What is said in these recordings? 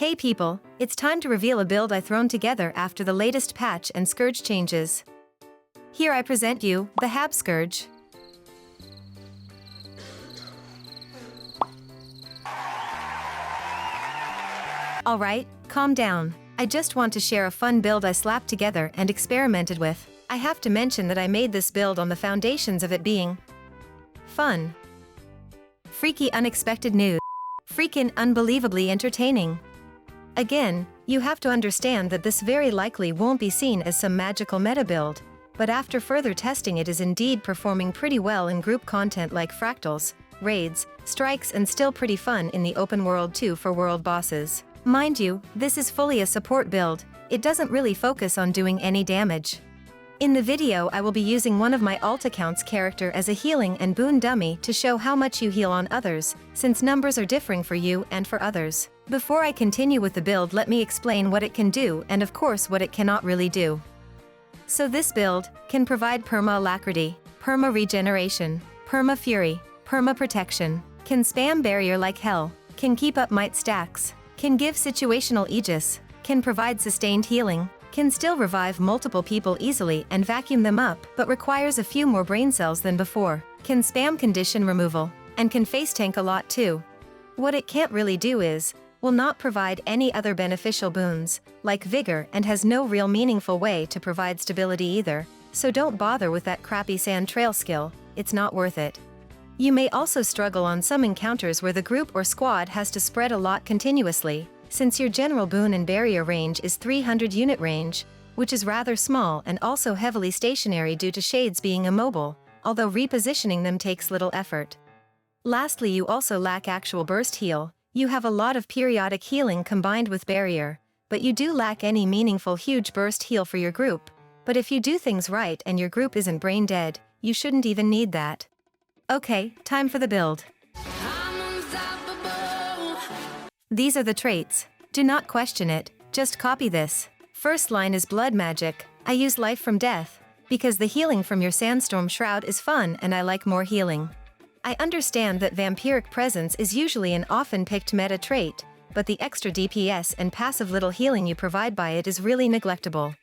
Hey people, it's time to reveal a build I thrown together after the latest patch and Scourge changes. Here I present you, the HAB Scourge. Alright, calm down. I just want to share a fun build I slapped together and experimented with. I have to mention that I made this build on the foundations of it being fun, freaky unexpected news, freaking unbelievably entertaining. Again, you have to understand that this very likely won't be seen as some magical meta build, but after further testing it is indeed performing pretty well in group content like fractals, raids, strikes, and still pretty fun in the open world too for world bosses. Mind you, this is fully a support build, it doesn't really focus on doing any damage. In the video I will be using one of my alt accounts character as a healing and boon dummy to show how much you heal on others, since numbers are differing for you and for others. Before I continue with the build, let me explain what it can do and of course what it cannot really do. So this build can provide perma alacrity, perma regeneration, perma fury, perma protection, can spam barrier like hell, can keep up might stacks, can give situational aegis, can provide sustained healing, can still revive multiple people easily and vacuum them up but requires a few more brain cells than before, can spam condition removal, and can face tank a lot too. What it can't really do is, will not provide any other beneficial boons, like vigor, and has no real meaningful way to provide stability either, so don't bother with that crappy sand trail skill, it's not worth it. You may also struggle on some encounters where the group or squad has to spread a lot continuously, since your general boon and barrier range is 300 unit range, which is rather small and also heavily stationary due to shades being immobile, although repositioning them takes little effort. Lastly, you also lack actual burst heal. You have a lot of periodic healing combined with barrier, but you do lack any meaningful huge burst heal for your group. But if you do things right and your group isn't brain dead, you shouldn't even need that. Okay, time for the build. These are the traits. Do not question it, just copy this. First line is blood magic. I use life from death, because the healing from your sandstorm shroud is fun and I like more healing. I understand that vampiric presence is usually an often picked meta trait, but the extra DPS and passive little healing you provide by it is really neglectable.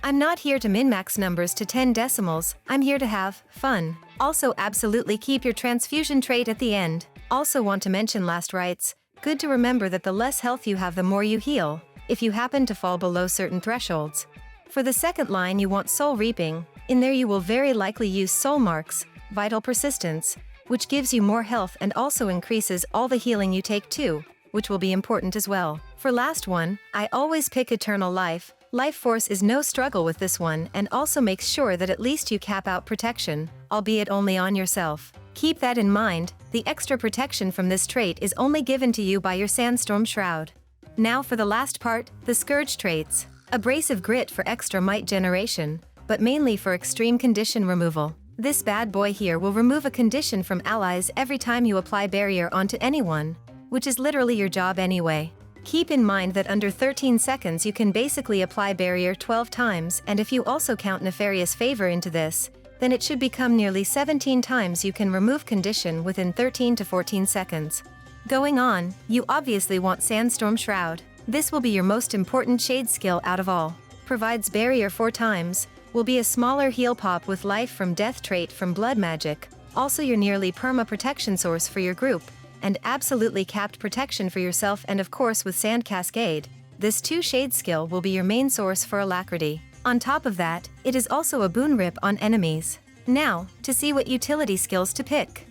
I'm not here to min-max numbers to 10 decimals, I'm here to have fun. Also absolutely keep your transfusion trait at the end. Also want to mention last rites, good to remember that the less health you have the more you heal, if you happen to fall below certain thresholds. For the second line you want soul reaping, in there you will very likely use soul marks, vital persistence, which gives you more health and also increases all the healing you take too, which will be important as well. For last one, I always pick eternal life. Life force is no struggle with this one and also makes sure that at least you cap out protection, albeit only on yourself. Keep that in mind, the extra protection from this trait is only given to you by your sandstorm shroud. Now for the last part, the Scourge traits. Abrasive grit for extra might generation, but mainly for extreme condition removal. This bad boy here will remove a condition from allies every time you apply barrier onto anyone, which is literally your job anyway. Keep in mind that under 13 seconds you can basically apply barrier 12 times, and if you also count nefarious favor into this, then it should become nearly 17 times you can remove condition within 13 to 14 seconds. Going on, you obviously want Sandstorm Shroud. This will be your most important shade skill out of all. Provides barrier 4 times, will be a smaller heal pop with life from death trait from blood magic, also your nearly perma protection source for your group, and absolutely capped protection for yourself, and of course with Sand Cascade, this 2 shade skill will be your main source for alacrity. On top of that, it is also a boon rip on enemies. Now, to see what utility skills to pick.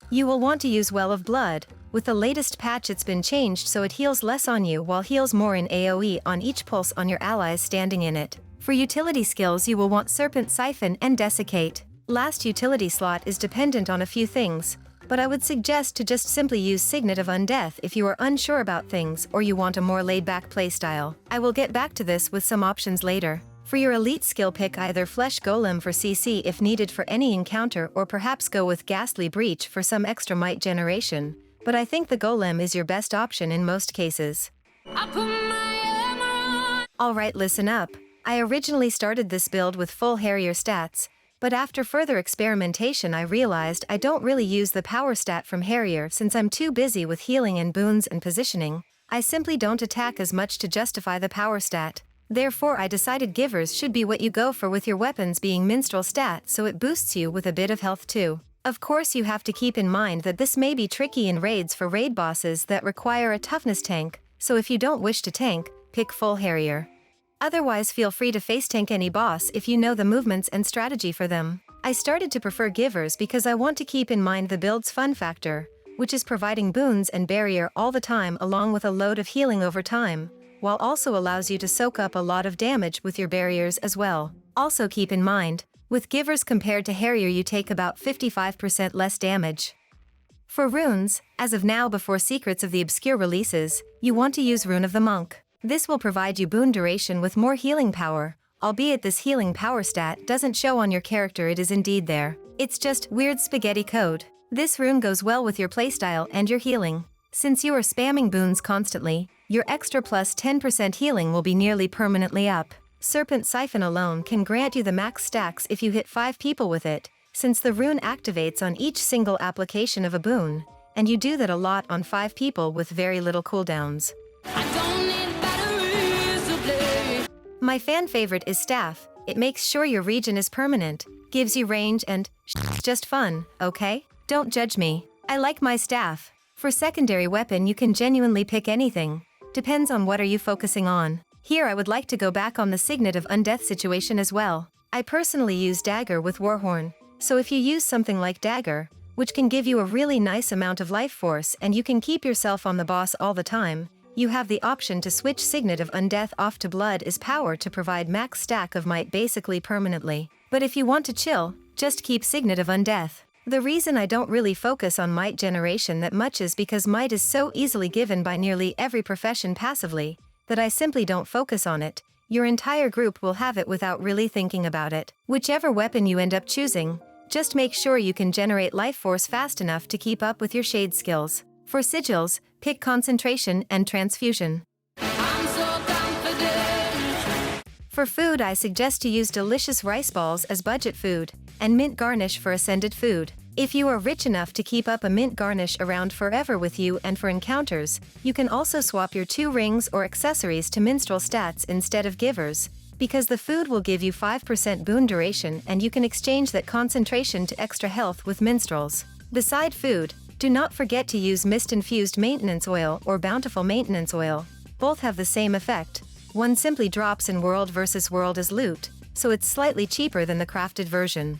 You will want to use Well of Blood. With the latest patch it's been changed so it heals less on you while heals more in AoE on each pulse on your allies standing in it. For utility skills you will want Serpent Siphon and Desiccate. Last utility slot is dependent on a few things, but I would suggest to just simply use Signet of Undeath if you are unsure about things or you want a more laid-back playstyle. I will get back to this with some options later. For your elite skill, pick either Flesh Golem for CC if needed for any encounter, or perhaps go with Ghastly Breach for some extra might generation, but I think the Golem is your best option in most cases. Alright, listen up. I originally started this build with full Harrier stats, But after further experimentation I realized I don't really use the power stat from Harrier since I'm too busy with healing and boons and positioning. I simply don't attack as much to justify the power stat. Therefore I decided givers should be what you go for with your weapons being minstrel stat, so it boosts you with a bit of health too. Of course you have to keep in mind that this may be tricky in raids for raid bosses that require a toughness tank, so if you don't wish to tank, pick full Harrier. Otherwise feel free to face tank any boss if you know the movements and strategy for them. I started to prefer givers because I want to keep in mind the build's fun factor, which is providing boons and barrier all the time along with a load of healing over time, while also allows you to soak up a lot of damage with your barriers as well. Also keep in mind, with givers compared to Harrier you take about 55% less damage. For runes, as of now before Secrets of the Obscure releases, you want to use Rune of the Monk. This will provide you boon duration with more healing power, albeit this healing power stat doesn't show on your character, it is indeed there. It's just weird spaghetti code. This rune goes well with your playstyle and your healing. Since you are spamming boons constantly, your extra plus 10% healing will be nearly permanently up. Serpent Siphon alone can grant you the max stacks if you hit 5 people with it, since the rune activates on each single application of a boon, and you do that a lot on 5 people with very little cooldowns. My fan favorite is Staff. It makes sure your region is permanent, gives you range and just fun, okay? Don't judge me. I like my Staff. For secondary weapon you can genuinely pick anything. Depends on what are you focusing on. Here I would like to go back on the Signet of Undeath situation as well. I personally use Dagger with Warhorn, so if you use something like Dagger, which can give you a really nice amount of life force and you can keep yourself on the boss all the time, you have the option to switch Signet of Undeath off to Blood is power to provide max stack of might basically permanently. But if you want to chill, just keep Signet of Undeath. The reason I don't really focus on might generation that much is because might is so easily given by nearly every profession passively, that I simply don't focus on it. Your entire group will have it without really thinking about it. Whichever weapon you end up choosing, just make sure you can generate life force fast enough to keep up with your shade skills. For sigils, pick concentration and transfusion. For food I suggest to use delicious rice balls as budget food, and mint garnish for ascended food. If you are rich enough to keep up a mint garnish around forever with you and for encounters, you can also swap your 2 rings or accessories to minstrel stats instead of givers, because the food will give you 5% boon duration and you can exchange that concentration to extra health with minstrels. Beside food, do not forget to use mist-infused maintenance oil or bountiful maintenance oil. Both have the same effect. One simply drops in world versus world as loot, so it's slightly cheaper than the crafted version.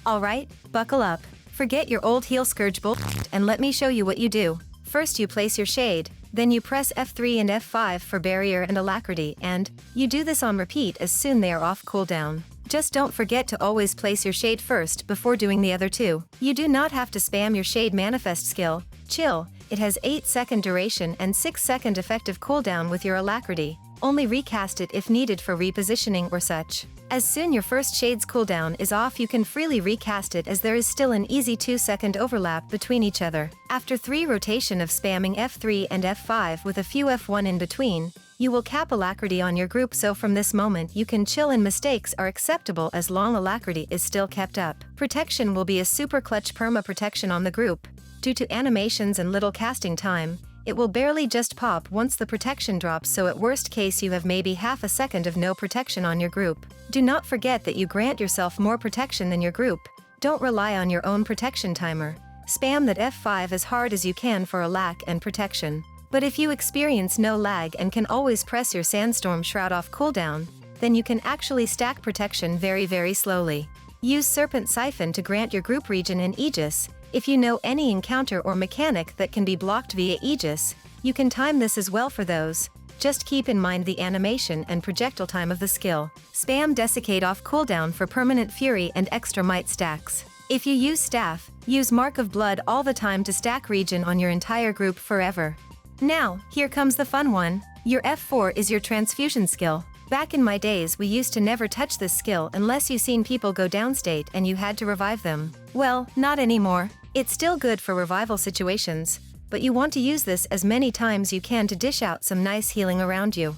Alright, buckle up. Forget your old heal Scourge bullshit and let me show you what you do. First you place your shade, then you press F3 and F5 for barrier and alacrity, and you do this on repeat as soon they are off cooldown. Just don't forget to always place your shade first before doing the other two. You do not have to spam your shade manifest skill. Chill, it has 8-second duration and 6-second effective cooldown with your alacrity. Only recast it if needed for repositioning or such. As soon your first shade's cooldown is off you can freely recast it as there is still an easy 2-second overlap between each other. After 3 rotation of spamming F3 and F5 with a few F1 in between, you will cap alacrity on your group, so from this moment you can chill and mistakes are acceptable as long alacrity is still kept up. Protection will be a super clutch perma protection on the group. Due to animations and little casting time, it will barely just pop once the protection drops, so at worst case you have maybe half a second of no protection on your group. Do not forget that you grant yourself more protection than your group. Don't rely on your own protection timer. Spam that F5 as hard as you can for a lack and protection. But if you experience no lag and can always press your Sandstorm Shroud off cooldown, then you can actually stack protection very slowly. Use Serpent Siphon to grant your group region in Aegis. If you know any encounter or mechanic that can be blocked via Aegis, you can time this as well for those. Just keep in mind the animation and projectile time of the skill. Spam Desiccate off cooldown for permanent fury and extra might stacks. If you use staff, use Mark of Blood all the time to stack region on your entire group forever. Now, here comes the fun one. Your F4 is your transfusion skill. Back in my days we used to never touch this skill unless you seen people go downstate and you had to revive them. Well, not anymore. It's still good for revival situations, but you want to use this as many times you can to dish out some nice healing around you.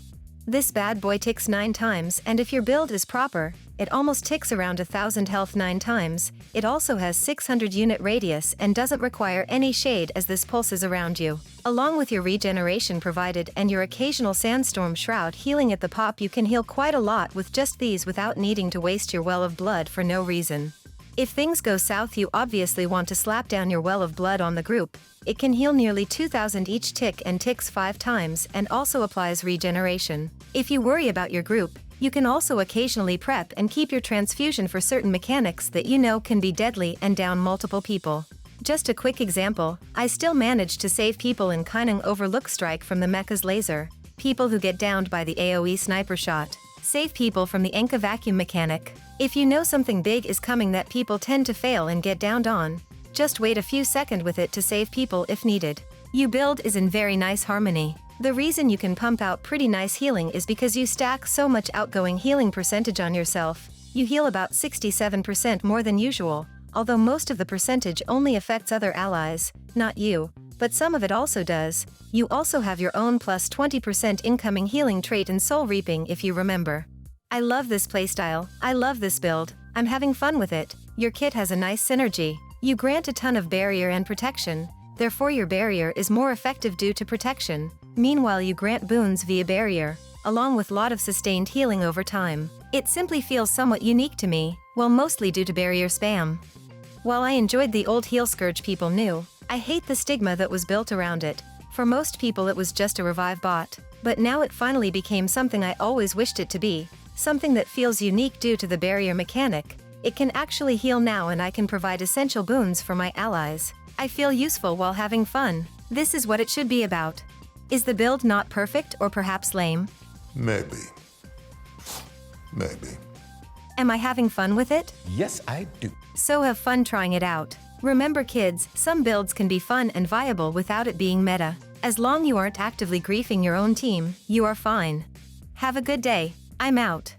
This bad boy ticks 9 times, and if your build is proper, it almost ticks around 1000 health 9 times. It also has 600 unit radius and doesn't require any shade as this pulses around you. Along with your regeneration provided and your occasional sandstorm shroud healing at the pop, you can heal quite a lot with just these without needing to waste your well of blood for no reason. If things go south, you obviously want to slap down your well of blood on the group. It can heal nearly 2000 each tick and ticks 5 times and also applies regeneration. If you worry about your group, you can also occasionally prep and keep your transfusion for certain mechanics that you know can be deadly and down multiple people. Just a quick example, I still managed to save people in Kaineng Overlook Strike from the mecha's laser, people who get downed by the AoE sniper shot, save people from the Enka vacuum mechanic. If you know something big is coming that people tend to fail and get downed on, just wait a few seconds with it to save people if needed. Your build is in very nice harmony. The reason you can pump out pretty nice healing is because you stack so much outgoing healing percentage on yourself. You heal about 67% more than usual, although most of the percentage only affects other allies, not you, but some of it also does. You also have your own plus 20% incoming healing trait in Soul Reaping if you remember. I love this playstyle, I love this build, I'm having fun with it. Your kit has a nice synergy. You grant a ton of barrier and protection, therefore your barrier is more effective due to protection. Meanwhile you grant boons via barrier, along with lot of sustained healing over time. It simply feels somewhat unique to me, well mostly due to barrier spam. While I enjoyed the old heal Scourge people knew, I hate the stigma that was built around it. For most people it was just a revive bot, but now it finally became something I always wished it to be. Something that feels unique due to the barrier mechanic. It can actually heal now and I can provide essential boons for my allies. I feel useful while having fun. This is what it should be about. Is the build not perfect or perhaps lame? Maybe. Am I having fun with it? Yes, I do. So have fun trying it out. Remember kids, some builds can be fun and viable without it being meta. As long you aren't actively griefing your own team, you are fine. Have a good day. I'm out.